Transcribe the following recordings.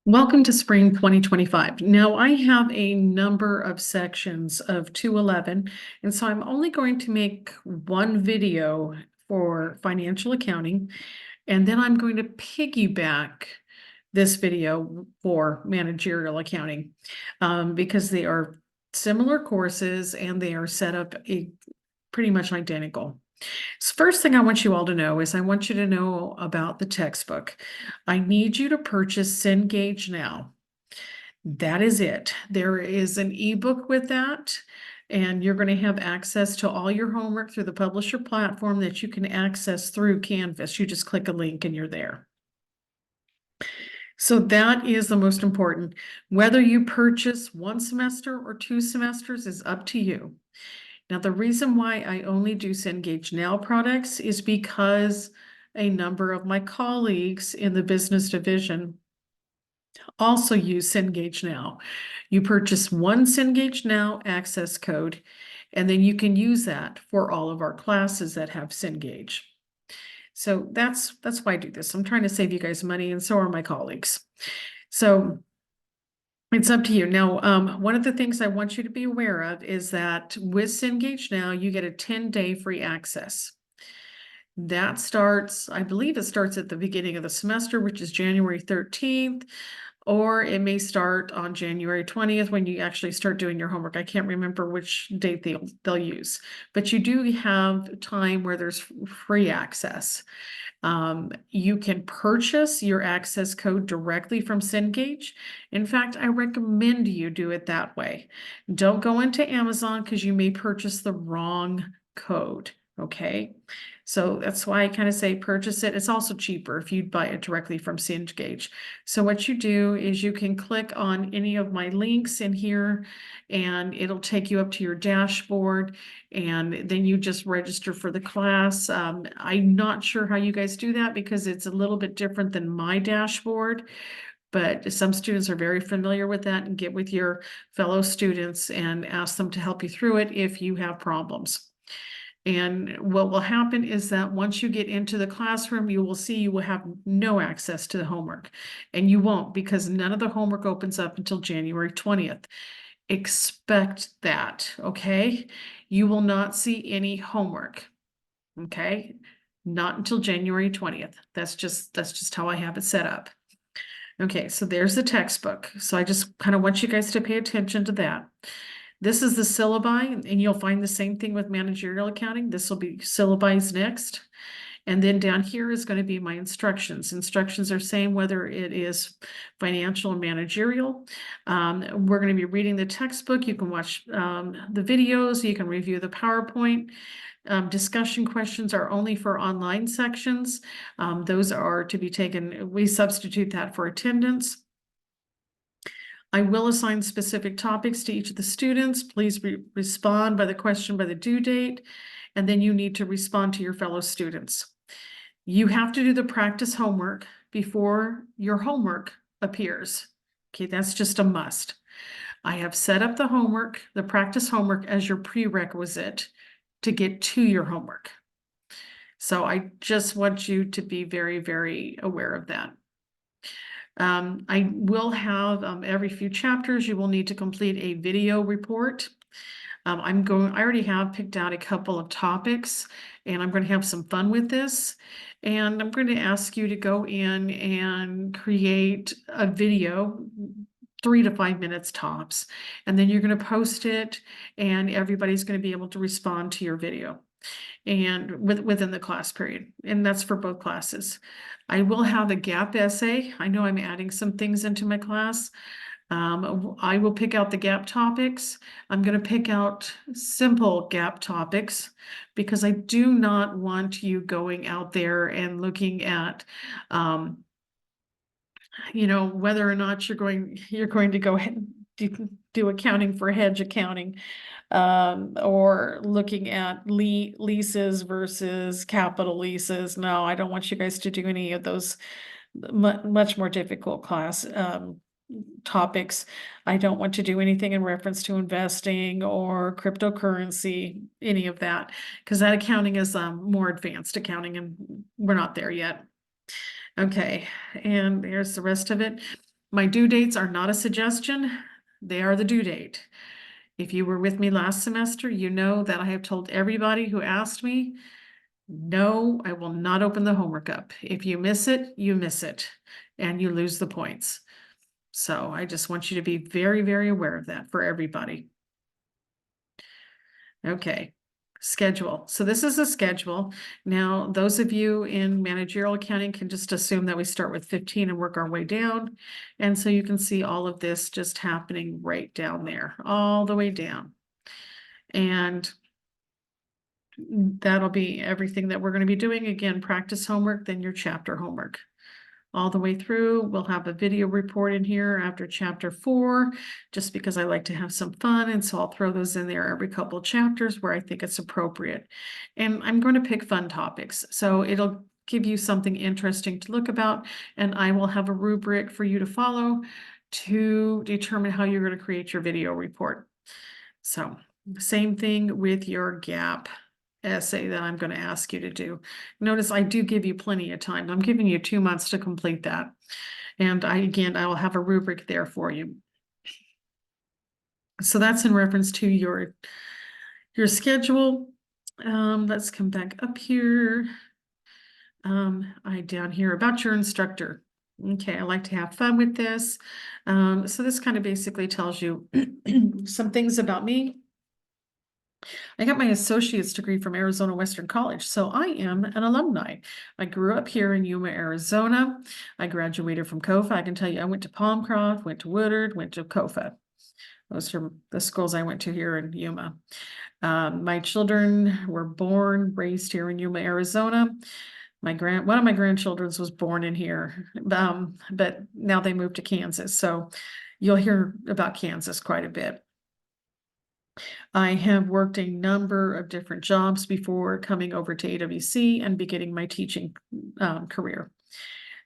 Welcome to spring 2025. Now, I have a number of sections of 211, and so I'm only going to make one video for financial accounting, and then I'm going to piggyback this video for managerial accounting because they are similar courses and they are set up pretty much identical. So first thing I want you all to know is I want you to know about the textbook. I need you to purchase Cengage now. That is it. There is an ebook with that, and you're going to have access to all your homework through the publisher platform that you can access through Canvas. You just click a link and you're there. So that is the most important. Whether you purchase one semester or 2 semesters is up to you. Now, the reason why I only do Cengage Now products is because a number of my colleagues in the business division also use Cengage Now. You purchase one Cengage Now access code, and then you can use that for all of our classes that have Cengage. So that's why I do this. I'm trying to save you guys money, and so are my colleagues. So it's up to you. Now, one of the things I want you to be aware of is that with Cengage Now, you get a 10-day free access. That starts, I believe it starts at the beginning of the semester, which is January 13th, or it may start on January 20th when you actually start doing your homework. I can't remember which date they'll use, but you do have time where there's free access. You can purchase your access code directly from Cengage. In fact, I recommend you do it that way. Don't go into Amazon because you may purchase the wrong code. Okay, so that's why I kind of say purchase it. It's also cheaper if you buy it directly from Cengage. So what you do is you can click on any of my links in here and it'll take you up to your dashboard, and then you just register for the class. I'm not sure how you guys do that because it's a little bit different than my dashboard, but some students are very familiar with that, and get with your fellow students and ask them to help you through it if you have problems. And what will happen is that once you get into the classroom, you will see you will have no access to the homework. And you won't, because none of the homework opens up until January 20th. Expect that, okay? You will not see any homework, okay? Not until January 20th. That's just how I have it set up. Okay, so there's the textbook. So I just kind of want you guys to pay attention to that. This is the syllabi, and you'll find the same thing with managerial accounting. This will be syllabi next. And then down here is going to be my instructions. Instructions are same whether it is financial or managerial. We're going to be reading the textbook. You can watch the videos. You can review the PowerPoint. Discussion questions are only for online sections. Those are to be taken. We substitute that for attendance. I will assign specific topics to each of the students. Please respond by the question by the due date, and then you need to respond to your fellow students. You have to do the practice homework before your homework appears. Okay, that's just a must. I have set up the homework, the practice homework, as your prerequisite to get to your homework. So I just want you to be very, very aware of that. I will have every few chapters, you will need to complete a video report. I already have picked out a couple of topics, and I'm going to have some fun with this. And I'm going to ask you to go in and create a video, 3 to 5 minutes tops. And then you're going to post it, and everybody's going to be able to respond to your video and within the class period. And that's for both classes. I will have a gap essay. I know I'm adding some things into my class. I will pick out the gap topics. I'm going to pick out simple gap topics because I do not want you going out there and looking at, whether or not you're going to go ahead and do accounting for hedge accounting, or looking at leases versus capital leases. No, I don't want you guys to do any of those much more difficult class topics. I don't want to do anything in reference to investing or cryptocurrency, any of that, because that accounting is more advanced accounting, and we're not there yet. Okay, and here's the rest of it. My due dates are not a suggestion. They are the due date. If you were with me last semester, you know that I have told everybody who asked me, no, I will not open the homework up. If you miss it, you miss it, and you lose the points. So I just want you to be very, very aware of that for everybody. Okay, schedule. So this is a schedule. Now, those of you in managerial accounting can just assume that we start with 15 and work our way down. And so you can see all of this just happening right down there, all the way down. And that'll be everything that we're going to be doing. Again, practice homework, then your chapter homework. All the way through, we'll have a video report in here after chapter 4, just because I like to have some fun, and so I'll throw those in there every couple of chapters where I think it's appropriate. And I'm going to pick fun topics, so it'll give you something interesting to look about, and I will have a rubric for you to follow to determine how you're going to create your video report. So, same thing with your gap essay that I'm going to ask you to do. Notice I do give you plenty of time. I'm giving you 2 months to complete that. And I will have a rubric there for you. So that's in reference to your schedule. Let's come back up here. Down here about your instructor. Okay, I like to have fun with this. So this kind of basically tells you some things about me. I got my associate's degree from Arizona Western College, so I am an alumni. I grew up here in Yuma, Arizona. I graduated from COFA. I can tell you I went to Palmcroft, went to Woodard, went to COFA. Those are the schools I went to here in Yuma. My children were born, raised here in Yuma, Arizona. One of my grandchildren was born in here, but now they moved to Kansas, so you'll hear about Kansas quite a bit. I have worked a number of different jobs before coming over to AWC and beginning my teaching career.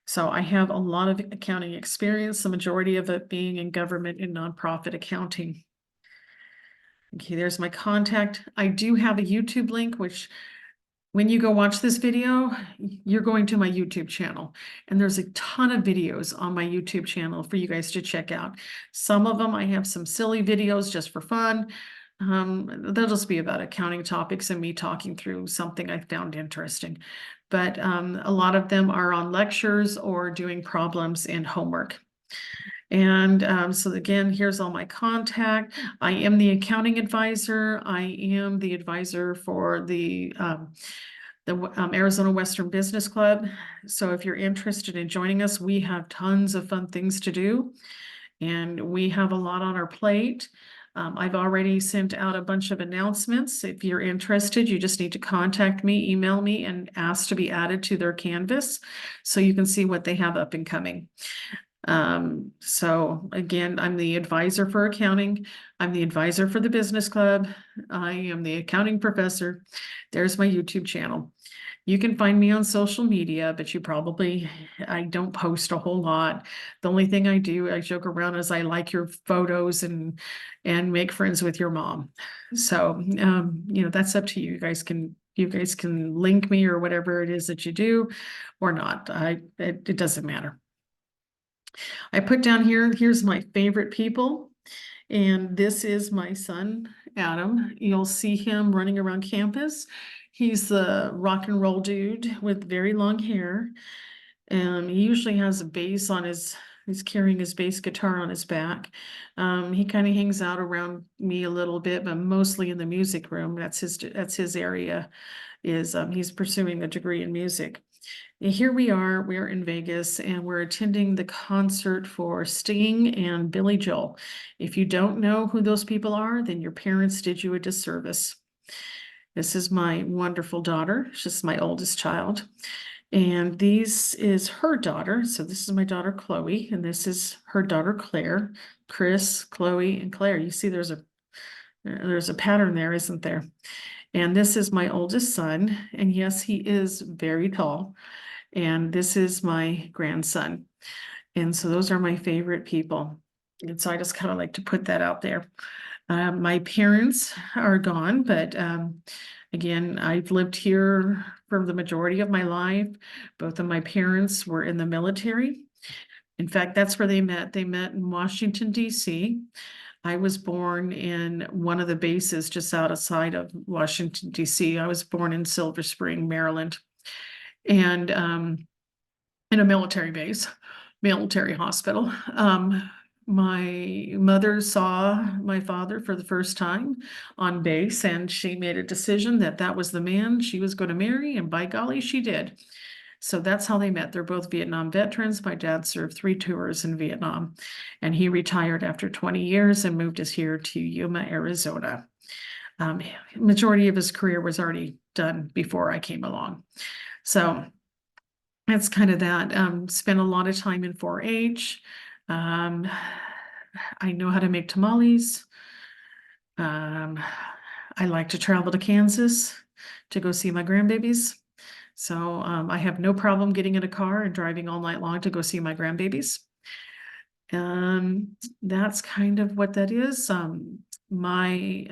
So I have a lot of accounting experience, the majority of it being in government and nonprofit accounting. Okay, there's my contact. I do have a YouTube link, which when you go watch this video, you're going to my YouTube channel, and there's a ton of videos on my YouTube channel for you guys to check out. Some of them, I have some silly videos just for fun. They'll just be about accounting topics and me talking through something I found interesting. But a lot of them are on lectures or doing problems in homework. And so again, here's all my contact. I am the accounting advisor. I am the advisor for the Arizona Western Business Club. So if you're interested in joining us, we have tons of fun things to do, and we have a lot on our plate. I've already sent out a bunch of announcements. If you're interested, you just need to contact me, email me, and ask to be added to their Canvas so you can see what they have up and coming. So again, I'm the advisor for accounting. I'm the advisor for the business club. I am the accounting professor. There's my YouTube channel. You can find me on social media, but I don't post a whole lot. The only thing I do, I joke around, is I like your photos and make friends with your mom. So, that's up to you. You guys can link me or whatever it is that you do or not. It doesn't matter. I put down here's my favorite people. And this is my son, Adam. You'll see him running around campus. He's the rock and roll dude with very long hair. He usually has a bass on he's carrying his bass guitar on his back. He kind of hangs out around me a little bit, but mostly in the music room. That's his area, he's pursuing a degree in music. And here we're in Vegas, and we're attending the concert for Sting and Billy Joel. If you don't know who those people are, then your parents did you a disservice. This is my wonderful daughter. She's my oldest child. And this is her daughter. So this is my daughter, Chloe, and this is her daughter, Claire. Chris, Chloe, and Claire. You see there's a pattern there, isn't there? And this is my oldest son. And yes, he is very tall. And this is my grandson. And so those are my favorite people. And so I just kind of like to put that out there. My parents are gone, but again, I've lived here for the majority of my life. Both of my parents were in the military. In fact, that's where they met. They met in Washington, D.C. I was born in one of the bases just outside of Washington, D.C. I was born in Silver Spring, Maryland, and in a military base, military hospital. My mother saw my father for the first time on base, and she made a decision that that was the man she was going to marry, and by golly, she did. So that's how they met. They're both Vietnam veterans. My dad served 3 tours in Vietnam, and he retired after 20 years and moved us here to Yuma, Arizona. Majority of his career was already done before I came along. So that's kind of that. Spent a lot of time in 4-H. I know how to make tamales. I like to travel to Kansas to go see my grandbabies. So I have no problem getting in a car and driving all night long to go see my grandbabies. That's kind of what that is. My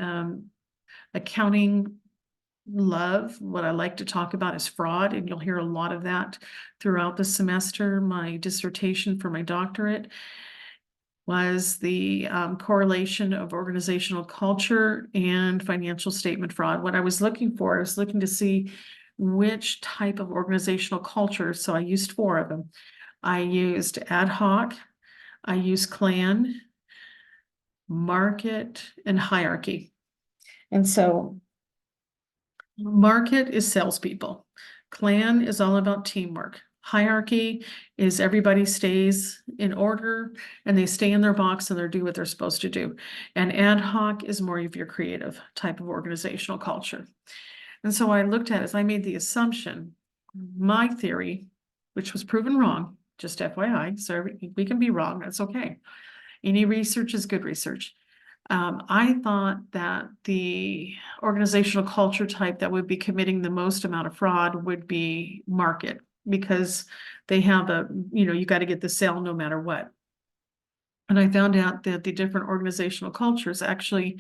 accounting love, what I like to talk about is fraud, and you'll hear a lot of that throughout the semester. My dissertation for my doctorate was the correlation of organizational culture and financial statement fraud. What I was looking for, I was looking to see which type of organizational culture. So I used 4 of them. I used ad hoc, I used clan, market, and hierarchy. And so market is salespeople. Clan is all about teamwork. Hierarchy is everybody stays in order and they stay in their box and they do what they're supposed to do. And ad hoc is more of your creative type of organizational culture. And so I looked at it as I made the assumption, my theory, which was proven wrong, just FYI, so we can be wrong, that's okay. Any research is good research. I thought that the organizational culture type that would be committing the most amount of fraud would be market, because they have you got to get the sale no matter what. And I found out that the different organizational cultures actually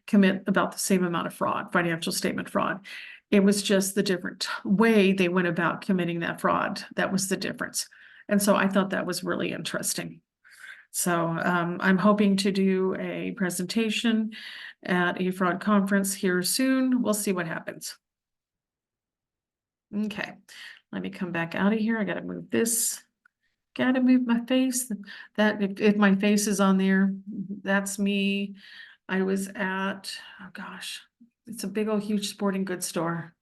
commit about the same amount of fraud, financial statement fraud. It was just the different way they went about committing that fraud. That was the difference. And so I thought that was really interesting. So I'm hoping to do a presentation at a fraud conference here soon. We'll see what happens. Okay, let me come back out of here. I got to move this. Got to move my face. That if my face is on there, that's me. I was at, oh gosh, it's a big old huge sporting goods store.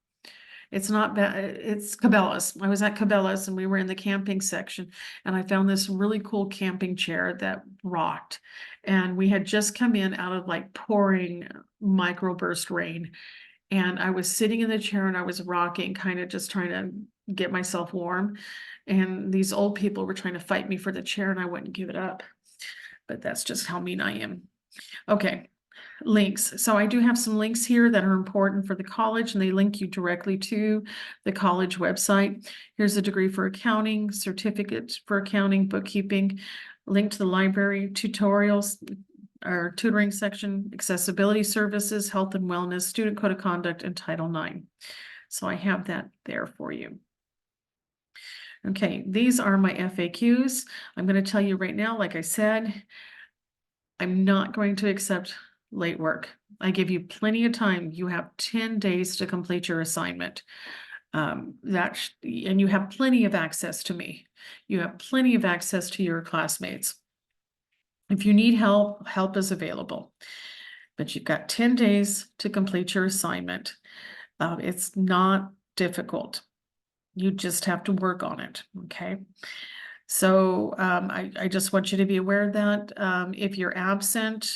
It's not bad. It's Cabela's. I was at Cabela's and we were in the camping section and I found this really cool camping chair that rocked. And we had just come in out of like pouring microburst rain. And I was sitting in the chair and I was rocking, kind of just trying to get myself warm. And these old people were trying to fight me for the chair and I wouldn't give it up. But that's just how mean I am. Okay. Links. So I do have some links here that are important for the college and they link you directly to the college website. Here's a degree for accounting, certificate for accounting, bookkeeping, link to the library, tutorials, our tutoring section, accessibility services, health and wellness, student code of conduct, and Title IX. So I have that there for you. Okay, these are my FAQs. I'm going to tell you right now, like I said, I'm not going to accept late work. I give you plenty of time. You have 10 days to complete your assignment. And you have plenty of access to me. You have plenty of access to your classmates. If you need help, help is available. But you've got 10 days to complete your assignment. It's not difficult. You just have to work on it, okay? So I just want you to be aware of that. If you're absent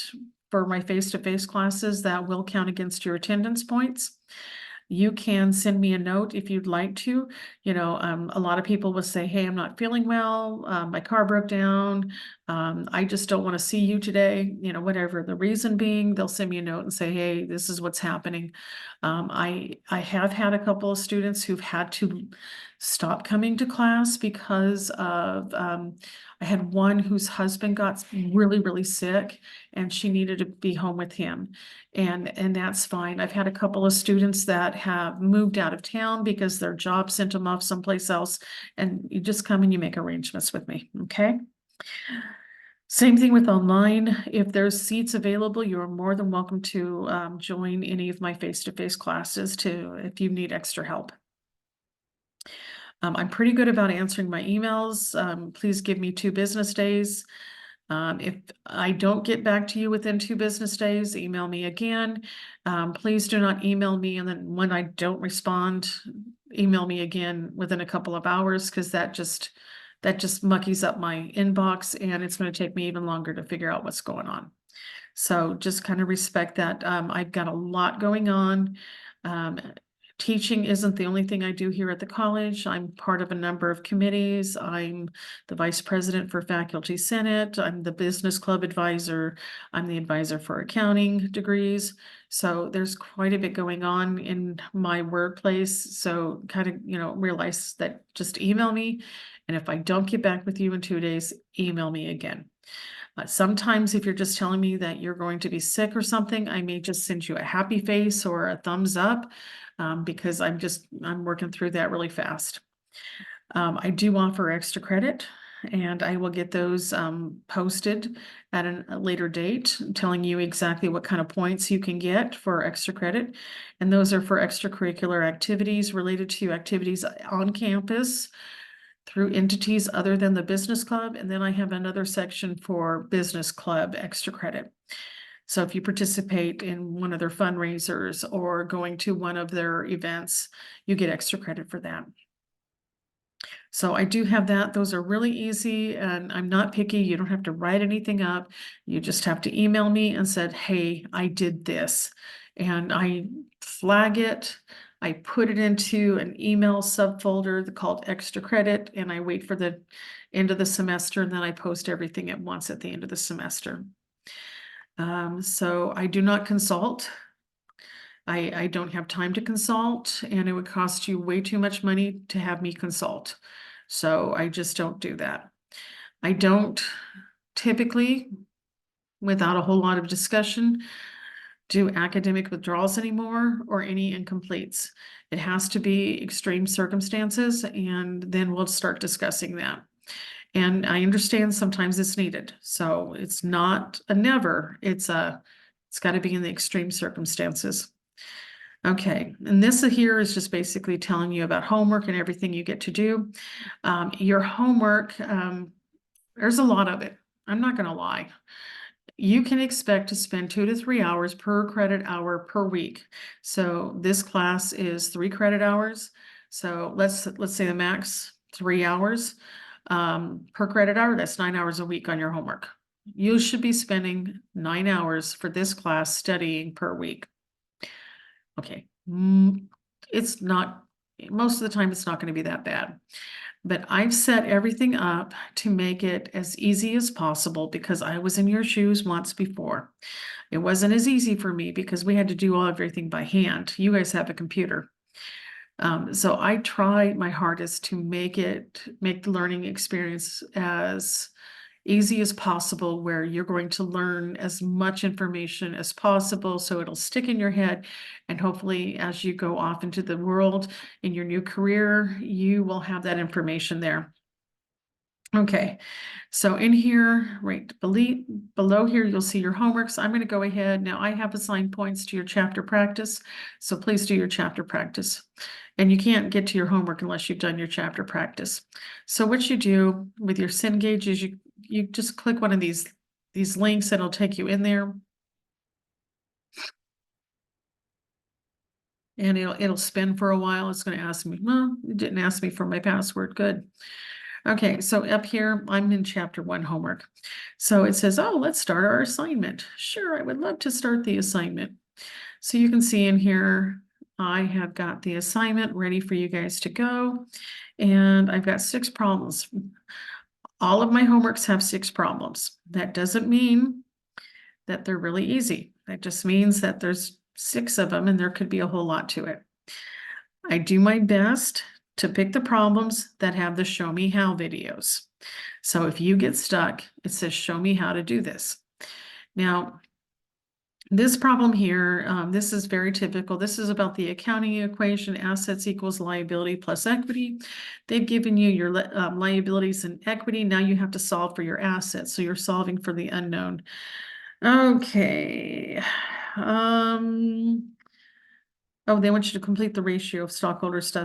for my face-to-face classes, that will count against your attendance points. You can send me a note if you'd like to. You know, a lot of people will say, hey, I'm not feeling well. My car broke down. I just don't want to see you today. You know, whatever the reason being, they'll send me a note and say, hey, this is what's happening. I have had a couple of students who've had to stop coming to class because of, I had one whose husband got really, really sick and she needed to be home with him. And that's fine. I've had a couple of students that have moved out of town because their job sent them off someplace else. And you just come and you make arrangements with me, okay? Same thing with online. If there's seats available, you are more than welcome to join any of my face-to-face classes if you need extra help. I'm pretty good about answering my emails. Please give me 2 business days. If I don't get back to you within 2 business days, email me again. Please do not email me and then when I don't respond, email me again within a couple of hours because that just muckies up my inbox and it's going to take me even longer to figure out what's going on. So just kind of respect that. I've got a lot going on. Um, Teaching isn't the only thing I do here at the college. I'm part of a number of committees. I'm the vice president for Faculty Senate. I'm the business club advisor. I'm the advisor for accounting degrees. So there's quite a bit going on in my workplace. So kind of, realize that just email me. And if I don't get back with you in 2 days, email me again. Sometimes if you're just telling me that you're going to be sick or something, I may just send you a happy face or a thumbs up because I'm working through that really fast. I do offer extra credit and I will get those posted at a later date, telling you exactly what kind of points you can get for extra credit. And those are for extracurricular activities related to activities on campus through entities other than the business club. And then I have another section for business club extra credit. So if you participate in one of their fundraisers or going to one of their events, you get extra credit for that. So I do have that. Those are really easy and I'm not picky. You don't have to write anything up. You just have to email me and said, hey, I did this. And I flag it. I put it into an email subfolder called extra credit and I wait for the end of the semester and then I post everything at once at the end of the semester. So I do not consult. I don't have time to consult and it would cost you way too much money to have me consult. So I just don't do that. I don't typically, without a whole lot of discussion, do academic withdrawals anymore or any incompletes. It has to be extreme circumstances and then we'll start discussing that. And I understand sometimes it's needed. So it's not a never, it's got to be in the extreme circumstances. Okay, and this here is just basically telling you about homework and everything you get to do. Your homework, there's a lot of it. I'm not going to lie. You can expect to spend 2 to 3 hours per credit hour per week. So this class is 3 credit hours. So let's say the max 3 hours per credit hour. That's 9 hours a week on your homework. You should be spending 9 hours for this class studying per week. Okay, it's not, most of the time it's not going to be that bad. But I've set everything up to make it as easy as possible because I was in your shoes once before. It wasn't as easy for me because we had to do everything by hand. You guys have a computer. So I try my hardest to make the learning experience as easy as possible where you're going to learn as much information as possible so it'll stick in your head and hopefully as you go off into the world in your new career you will have that information there. Okay, so in here right below here you'll see your homeworks. I'm going to go ahead now. I have assigned points to your chapter practice, so please do your chapter practice. And you can't get to your homework unless you've done your chapter practice. So what you do with your Cengage is you just click one of these links and it'll take you in there. And it'll spin for a while. It's going to ask me, well, it didn't ask me for my password. Good. Okay, so up here, I'm in chapter 1 homework. So it says, oh, let's start our assignment. Sure, I would love to start the assignment. So you can see in here, I have got the assignment ready for you guys to go. And I've got 6 problems. All of my homeworks have 6 problems. That doesn't mean that they're really easy. That just means that there's 6 of them and there could be a whole lot to it. I do my best to pick the problems that have the show me how videos. So if you get stuck, it says show me how to do this. Now, This problem here, this is very typical. This is about the accounting equation, assets equals liability plus equity. They've given you your liabilities and equity. Now you have to solve for your assets. So you're solving for the unknown. Okay. Oh, they want you to complete the ratio of stockholders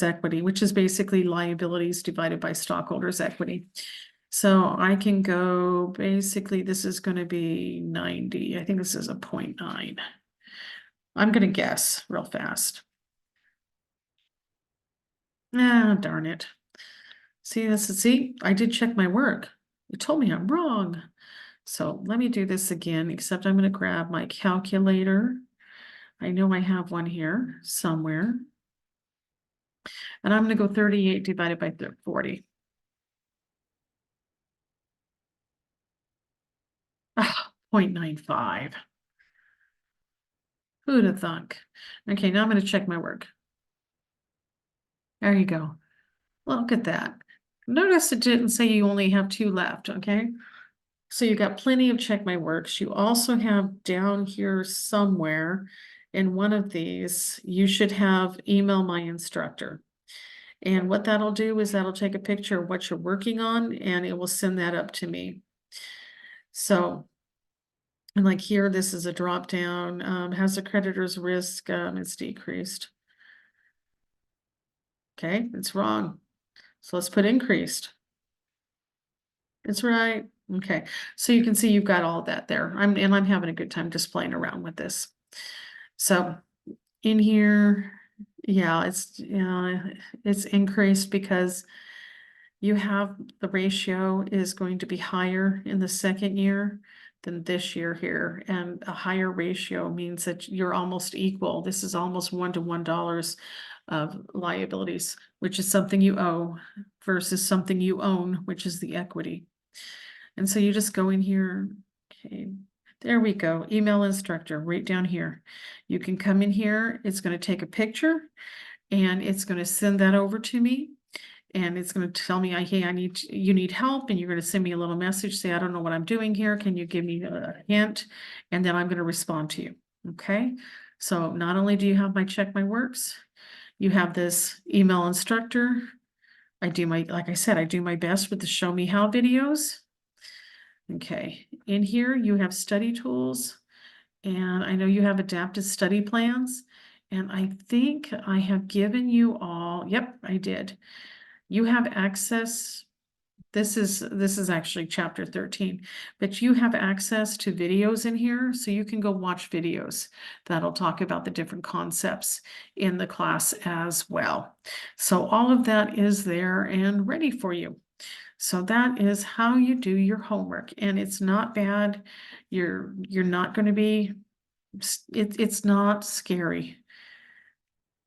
equity, which is basically liabilities divided by stockholders equity. So I can go, basically, this is gonna be 90. I think this is a 0.9. I'm gonna guess real fast. Ah, darn it. See, I did check my work. It told me I'm wrong. So let me do this again, except I'm gonna grab my calculator. I know I have one here somewhere. And I'm gonna go 38 divided by 40. Ah, 0.95. Who'd have thunk? Okay, now I'm gonna check my work. There you go. Look at that. Notice it didn't say you only have 2 left, okay? So you got plenty of check my works. You also have down here somewhere in one of these, you should have email my instructor. And what that'll do is that'll take a picture of what you're working on and it will send that up to me. So, and like here, this is a drop down, has the creditor's risk, it's decreased. Okay, it's wrong. So let's put increased. It's right. Okay, so you can see you've got all that there. I'm having a good time just playing around with this. So in here, yeah, it's increased because you have the ratio is going to be higher in the second year than this year here. And a higher ratio means that you're almost equal. This is almost $1 to $1 of liabilities, which is something you owe versus something you own, which is the equity. And so you just go in here. Okay, there we go. Email instructor right down here. You can come in here. It's going to take a picture and it's going to send that over to me. And it's going to tell me, hey, you need help. And you're going to send me a little message, say, I don't know what I'm doing here. Can you give me a hint? And then I'm going to respond to you. Okay. So not only do you have my check my works, you have this email instructor. Like I said, I do my best with the show me how videos. Okay, in here you have study tools and I know you have adapted study plans. And I think I have given you all, yep, I did. You have access. This is actually chapter 13, but you have access to videos in here, so you can go watch videos that'll talk about the different concepts in the class as well. So all of that is there and ready for you. So that is how you do your homework, and it's not bad. You're not going to be, it's not scary.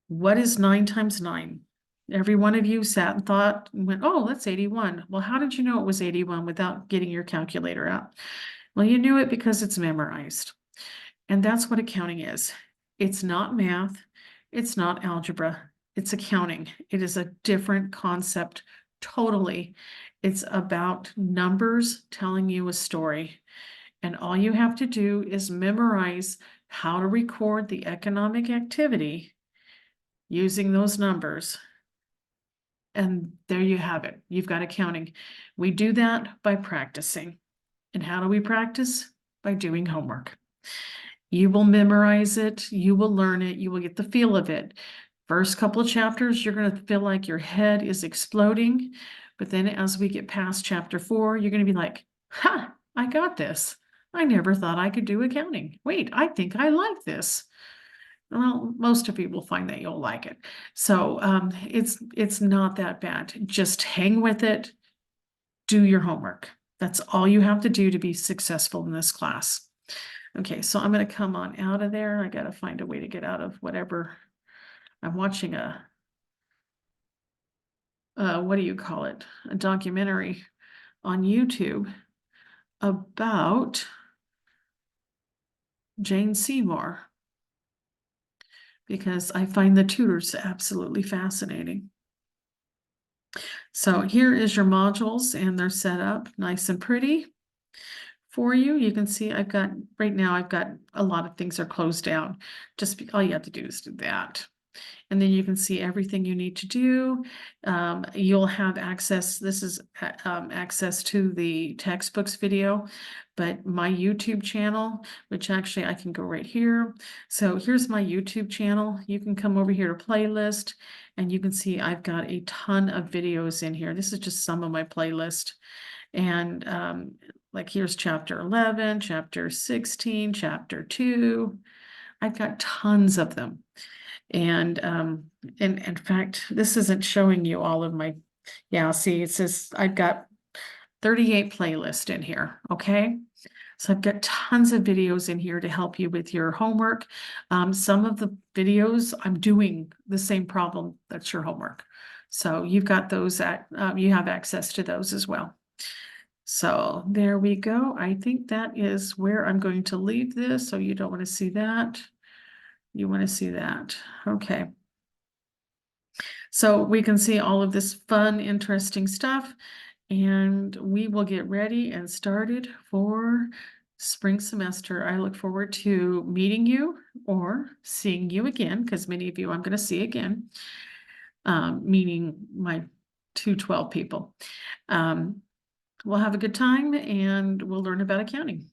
What is 9 times 9? Every one of you sat and thought and went, oh, that's 81. Well, how did you know it was 81 without getting your calculator out? Well, you knew it because it's memorized. And that's what accounting is. It's not math. It's not algebra. It's accounting. It is a different concept totally. It's about numbers telling you a story. And all you have to do is memorize how to record the economic activity using those numbers. And there you have it. You've got accounting. We do that by practicing. And how do we practice? By doing homework. You will memorize it, you will learn it, you will get the feel of it. First couple of chapters, you're going to feel like your head is exploding. But then as we get past chapter 4, you're going to be like, ha, I got this. I never thought I could do accounting. Wait, I think I like this. Well, most of you will find that you'll like it. So it's not that bad. Just hang with it. Do your homework. That's all you have to do to be successful in this class. Okay, so I'm going to come on out of there. I got to find a way to get out of whatever. I'm watching what do you call it? A documentary on YouTube about Jane Seymour because I find the tutors absolutely fascinating. So here is your modules and they're set up nice and pretty for you. You can see right now I've got a lot of things are closed down. All you have to do is do that. And then you can see everything you need to do. You'll have access, this is access to the textbooks video, but my YouTube channel, which actually I can go right here. So here's my YouTube channel. You can come over here to playlist and you can see I've got a ton of videos in here. This is just some of my playlist. And like here's chapter 11, chapter 16, chapter 2. I've got tons of them. And in fact, this isn't showing you all of my, yeah, see, it says I've got 38 playlists in here, okay? So I've got tons of videos in here to help you with your homework. Some of the videos I'm doing the same problem that's your homework. So you've got those you have access to those as well. So there we go. I think that is where I'm going to leave this. So you don't want to see that. You want to see that. Okay. So we can see all of this fun, interesting stuff, and we will get ready and started for spring semester. I look forward to meeting you or seeing you again, because many of you I'm going to see again, meaning my 212 people. We'll have a good time and we'll learn about accounting.